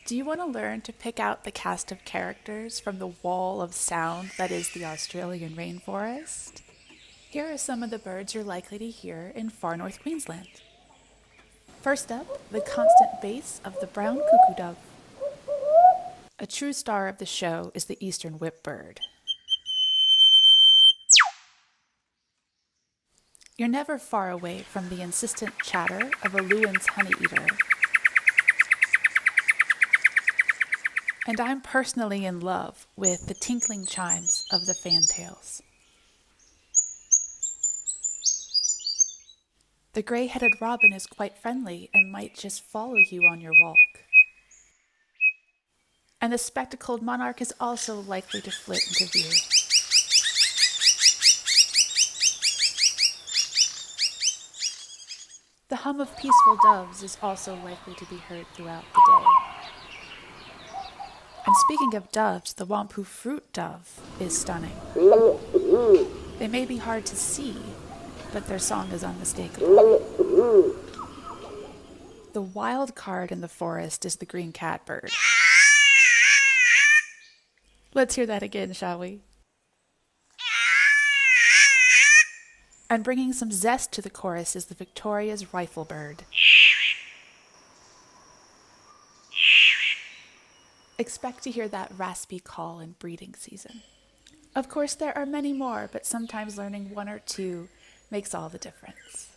Do you want to learn to pick out the cast of characters from the wall of sound that is the Australian rainforest? Here are some of the birds you're likely to hear in far north Queensland. First up, the constant bass of the brown cuckoo dove. A true star of the show is the eastern whipbird. You're never far away from the insistent chatter of a Lewin's honeyeater. And I'm personally in love with the tinkling chimes of the fantails. The gray-headed robin is quite friendly and might just follow you on your walk. And the spectacled monarch is also likely to flit into view. The hum of peaceful doves is also likely to be heard throughout the day. And speaking of doves, the Wampu fruit dove is stunning. They may be hard to see, but their song is unmistakable. The wild card in the forest is the green catbird. Let's hear that again, shall we? And bringing some zest to the chorus is the Victoria's riflebird. Expect to hear that raspy call in breeding season. Of course, there are many more, but sometimes learning one or two makes all the difference.